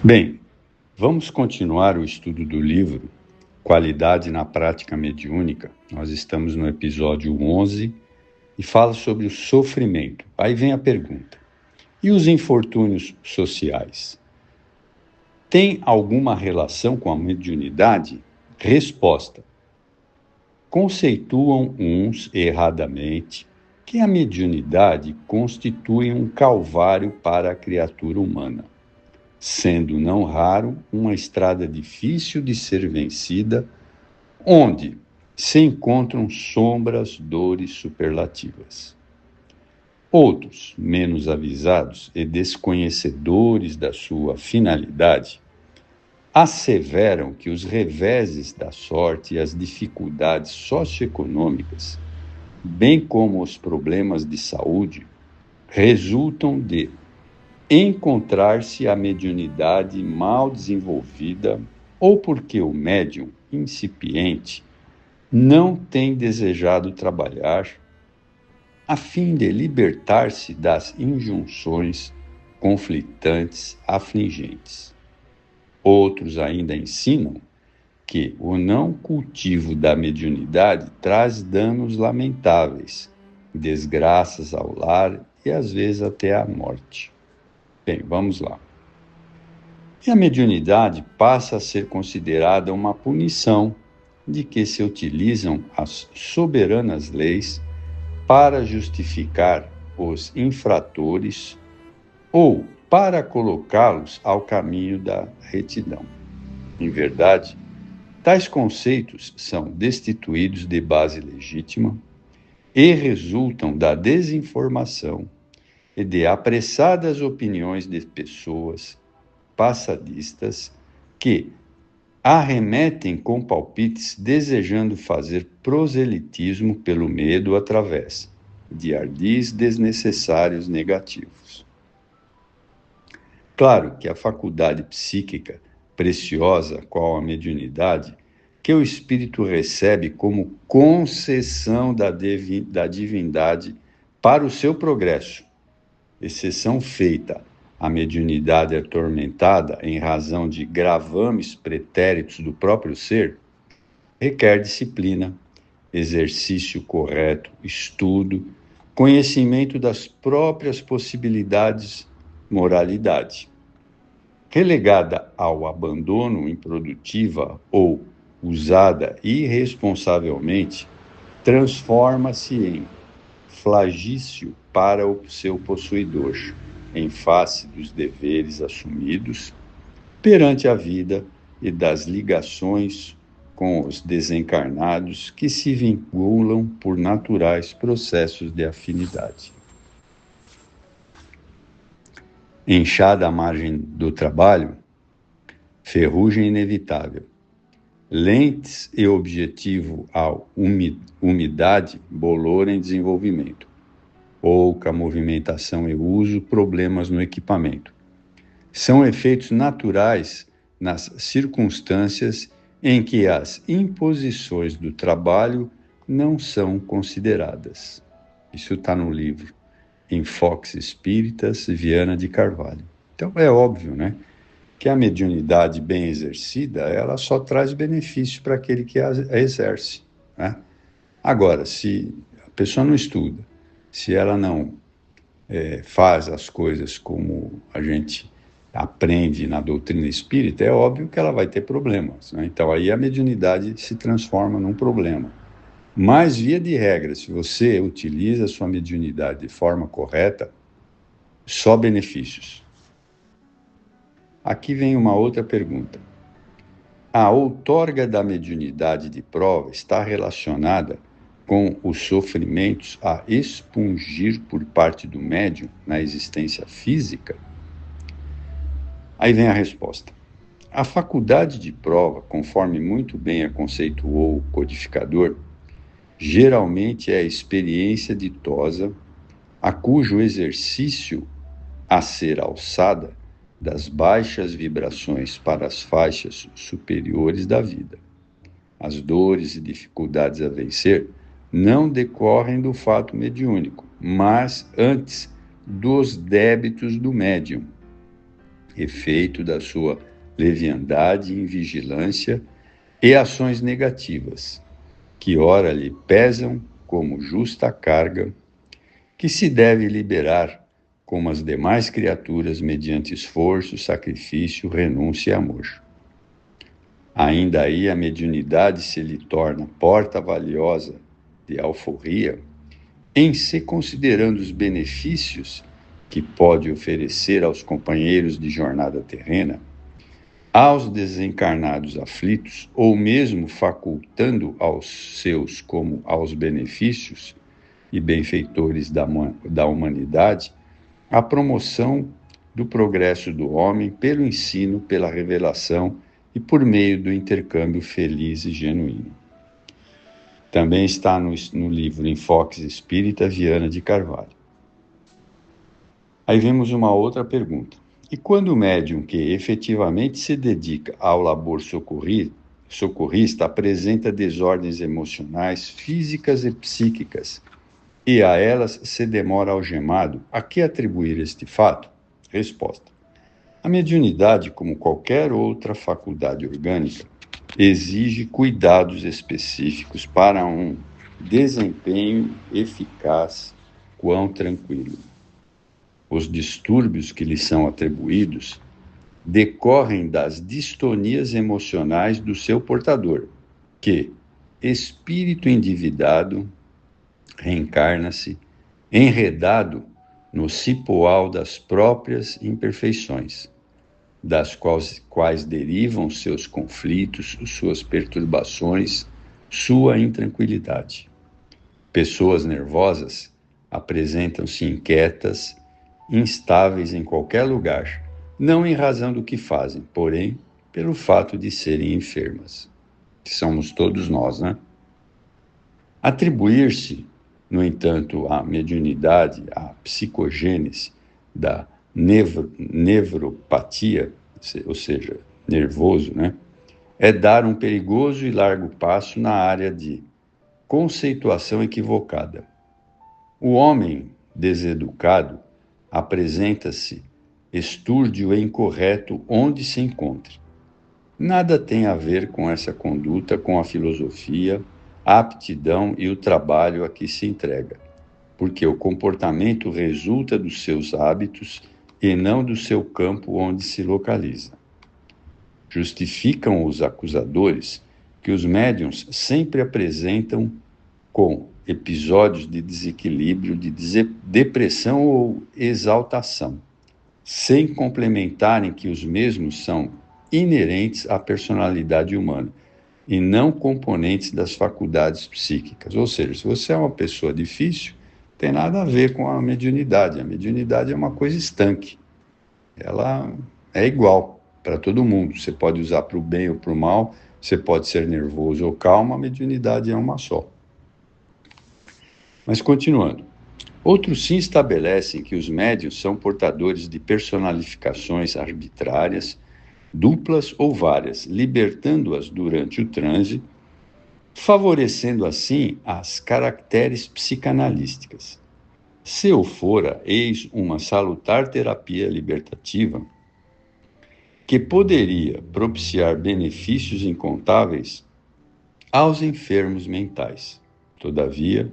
Bem, vamos continuar o estudo do livro Qualidade na Prática Mediúnica. Nós estamos no episódio 11 e fala sobre o sofrimento. Aí vem a pergunta: e os infortúnios sociais? Tem alguma relação com a mediunidade? Resposta: conceituam uns erradamente que a mediunidade constitui um calvário para a criatura humana, sendo não raro uma estrada difícil de ser vencida, onde se encontram sombras, dores superlativas. Outros, menos avisados e desconhecedores da sua finalidade, asseveram que os reveses da sorte e as dificuldades socioeconômicas, bem como os problemas de saúde, resultam de encontrar-se a mediunidade mal desenvolvida ou porque o médium incipiente não tem desejado trabalhar a fim de libertar-se das injunções conflitantes, afligentes. Outros ainda ensinam que o não cultivo da mediunidade traz danos lamentáveis, desgraças ao lar e às vezes até a morte. Bem, vamos lá. E a mediunidade passa a ser considerada uma punição de que se utilizam as soberanas leis para justificar os infratores ou para colocá-los ao caminho da retidão. Em verdade, tais conceitos são destituídos de base legítima e resultam da desinformação e de apressadas opiniões de pessoas passadistas que arremetem com palpites desejando fazer proselitismo pelo medo através de ardis desnecessários negativos. Claro que a faculdade psíquica preciosa, qual a mediunidade, que o espírito recebe como concessão da divindade para o seu progresso, exceção feita à mediunidade atormentada em razão de gravames pretéritos do próprio ser, requer disciplina, exercício correto, estudo, conhecimento das próprias possibilidades, moralidade. Relegada ao abandono improdutiva ou usada irresponsavelmente, transforma-se em flagício para o seu possuidor, em face dos deveres assumidos perante a vida e das ligações com os desencarnados que se vinculam por naturais processos de afinidade. Enxada à margem do trabalho, ferrugem inevitável. Lentes e objetivo à umidade, bolor em desenvolvimento. Pouca movimentação e uso, problemas no equipamento. São efeitos naturais nas circunstâncias em que as imposições do trabalho não são consideradas. Isso está no livro Enfoques Espíritas, Viana de Carvalho. Então, é óbvio, né, que a mediunidade bem exercida, ela só traz benefício para aquele que a exerce, né? Agora, se a pessoa não estuda, se ela não faz as coisas como a gente aprende na doutrina espírita, é óbvio que ela vai ter problemas, né? Então, aí a mediunidade se transforma num problema. Mas, via de regra, se você utiliza a sua mediunidade de forma correta, só benefícios. Aqui vem uma outra pergunta. A outorga da mediunidade de prova está relacionada com os sofrimentos a expungir por parte do médium na existência física? Aí vem a resposta. A faculdade de prova, conforme muito bem a conceituou o codificador, geralmente é a experiência ditosa a cujo exercício a ser alçada das baixas vibrações para as faixas superiores da vida. As dores e dificuldades a vencer não decorrem do fato mediúnico, mas antes dos débitos do médium, efeito da sua leviandade, invigilância e ações negativas, que ora lhe pesam como justa carga, que se deve liberar como as demais criaturas mediante esforço, sacrifício, renúncia e amor. Ainda aí a mediunidade se lhe torna porta valiosa de alforria, em se considerando os benefícios que pode oferecer aos companheiros de jornada terrena, aos desencarnados aflitos, ou mesmo facultando aos seus como aos benefícios e benfeitores da humanidade, a promoção do progresso do homem pelo ensino, pela revelação e por meio do intercâmbio feliz e genuíno. Também está no livro Enfoques Espírita, Viana de Carvalho. Aí vemos uma outra pergunta. E quando o médium que efetivamente se dedica ao labor socorrista apresenta desordens emocionais, físicas e psíquicas, e a elas se demora algemado, a que atribuir este fato? Resposta. A mediunidade, como qualquer outra faculdade orgânica, exige cuidados específicos para um desempenho eficaz, quão tranquilo. Os distúrbios que lhe são atribuídos decorrem das distonias emocionais do seu portador, que, espírito endividado, reencarna-se enredado no cipoal das próprias imperfeições, das quais derivam seus conflitos, suas perturbações, sua intranquilidade. Pessoas nervosas apresentam-se inquietas, instáveis em qualquer lugar, não em razão do que fazem, porém pelo fato de serem enfermas, que somos todos nós, né? Atribuir-se, no entanto, à mediunidade, à psicogênese da nevropatia, ou seja, nervoso, né? É dar um perigoso e largo passo na área de conceituação equivocada. O homem deseducado apresenta-se estúrdio e incorreto onde se encontre. Nada tem a ver com essa conduta, com a filosofia, a aptidão e o trabalho a que se entrega, porque o comportamento resulta dos seus hábitos e não do seu campo onde se localiza. Justificam os acusadores que os médiuns sempre apresentam com episódios de desequilíbrio, de depressão ou exaltação, sem complementarem que os mesmos são inerentes à personalidade humana e não componentes das faculdades psíquicas. Ou seja, se você é uma pessoa difícil, tem nada a ver com a mediunidade. A mediunidade é uma coisa estanque. Ela é igual para todo mundo. Você pode usar para o bem ou para o mal, você pode ser nervoso ou calmo, a mediunidade é uma só. Mas continuando. Outros sim estabelecem que os médiuns são portadores de personalificações arbitrárias, duplas ou várias, libertando-as durante o transe, favorecendo assim as caracteres psicanalísticas. Se o fora, eis uma salutar terapia libertativa que poderia propiciar benefícios incontáveis aos enfermos mentais. Todavia,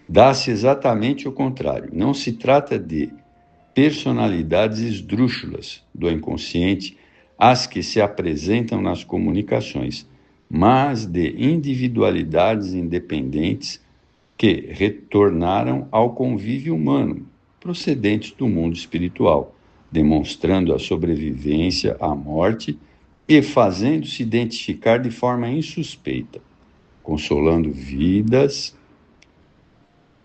dá-se exatamente o contrário. Não se trata de personalidades esdrúxulas do inconsciente, as que se apresentam nas comunicações, mas de individualidades independentes que retornaram ao convívio humano, procedentes do mundo espiritual, demonstrando a sobrevivência à morte e fazendo-se identificar de forma insuspeita, consolando vidas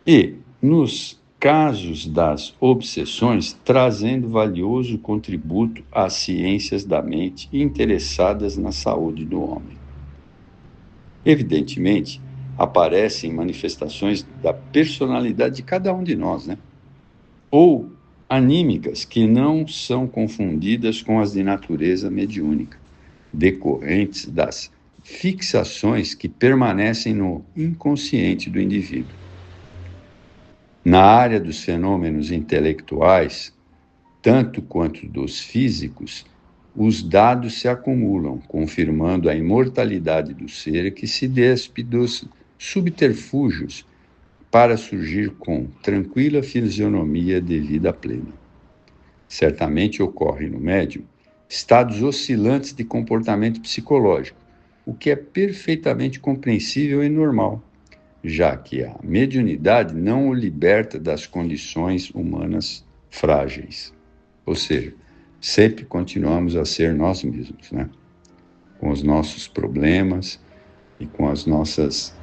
e, nos casos das obsessões, trazendo valioso contributo às ciências da mente interessadas na saúde do homem. Evidentemente, aparecem manifestações da personalidade de cada um de nós, né? Ou anímicas que não são confundidas com as de natureza mediúnica, decorrentes das fixações que permanecem no inconsciente do indivíduo. Na área dos fenômenos intelectuais, tanto quanto dos físicos, os dados se acumulam, confirmando a imortalidade do ser que se despe dos subterfúgios para surgir com tranquila fisionomia de vida plena. Certamente ocorre no médium estados oscilantes de comportamento psicológico, o que é perfeitamente compreensível e normal, já que a mediunidade não o liberta das condições humanas frágeis. Ou seja, sempre continuamos a ser nós mesmos, né? Com os nossos problemas e com as nossas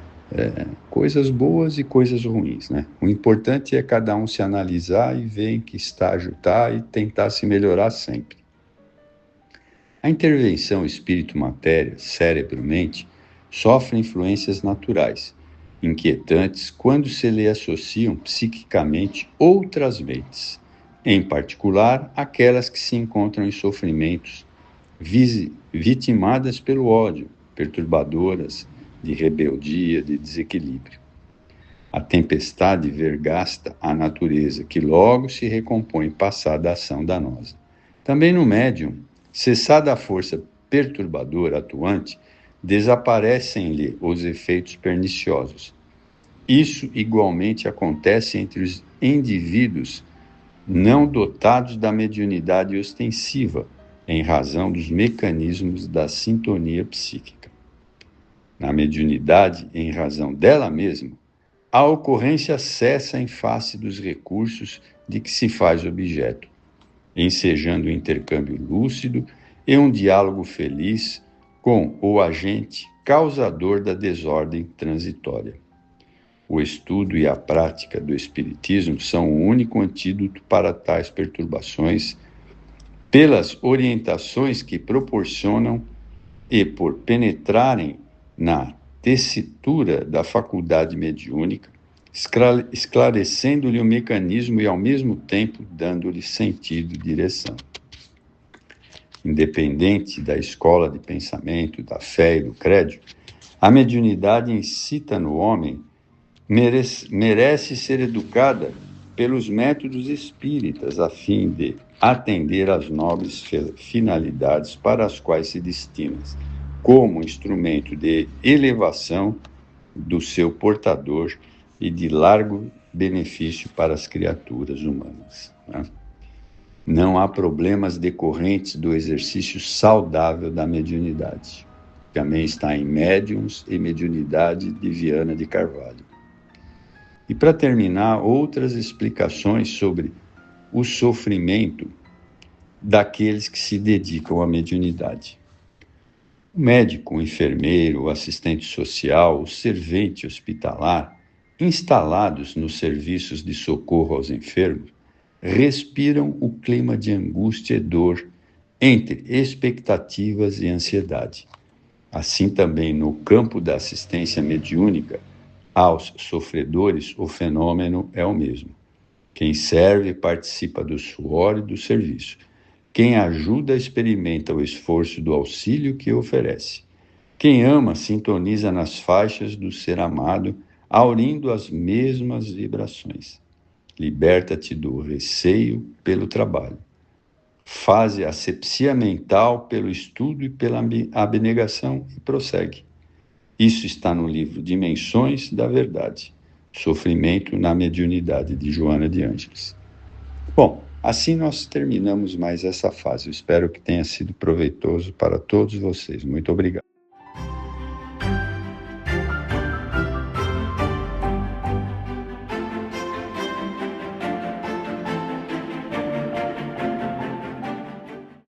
coisas boas e coisas ruins, né? O importante é cada um se analisar e ver em que estágio está e tentar se melhorar sempre. A intervenção espírito-matéria, cérebro-mente, sofre influências naturais, inquietantes quando se lhe associam psiquicamente outras mentes, em particular aquelas que se encontram em sofrimentos, vitimadas pelo ódio, perturbadoras de rebeldia, de desequilíbrio. A tempestade vergasta a natureza, que logo se recompõe passada a ação danosa. Também no médium, cessada a força perturbadora atuante, desaparecem-lhe os efeitos perniciosos. Isso igualmente acontece entre os indivíduos não dotados da mediunidade ostensiva, em razão dos mecanismos da sintonia psíquica. Na mediunidade, em razão dela mesma, a ocorrência cessa em face dos recursos de que se faz objeto, ensejando um intercâmbio lúcido e um diálogo feliz com o agente causador da desordem transitória. O estudo e a prática do Espiritismo são o único antídoto para tais perturbações, pelas orientações que proporcionam e por penetrarem na tessitura da faculdade mediúnica, esclarecendo-lhe o mecanismo e, ao mesmo tempo, dando-lhe sentido e direção. Independente da escola de pensamento, da fé e do credo, a mediunidade incita no homem, merece ser educada pelos métodos espíritas, a fim de atender às nobres finalidades para as quais se destina, como instrumento de elevação do seu portador e de largo benefício para as criaturas humanas, né? Não há problemas decorrentes do exercício saudável da mediunidade. Também está em Médiuns e Mediunidade de Viana de Carvalho. E para terminar, outras explicações sobre o sofrimento daqueles que se dedicam à mediunidade. O médico, o enfermeiro, o assistente social, o servente hospitalar, instalados nos serviços de socorro aos enfermos, respiram o clima de angústia e dor entre expectativas e ansiedade. Assim também no campo da assistência mediúnica, aos sofredores o fenômeno é o mesmo. Quem serve participa do suor e do serviço. Quem ajuda experimenta o esforço do auxílio que oferece. Quem ama sintoniza nas faixas do ser amado, aurindo as mesmas vibrações. Liberta-te do receio pelo trabalho. Faze asepsia mental pelo estudo e pela abnegação e prossegue. Isso está no livro Dimensões da Verdade, Sofrimento na Mediunidade, de Joana de Ângeles. Bom, assim nós terminamos mais essa fase. Eu espero que tenha sido proveitoso para todos vocês. Muito obrigado.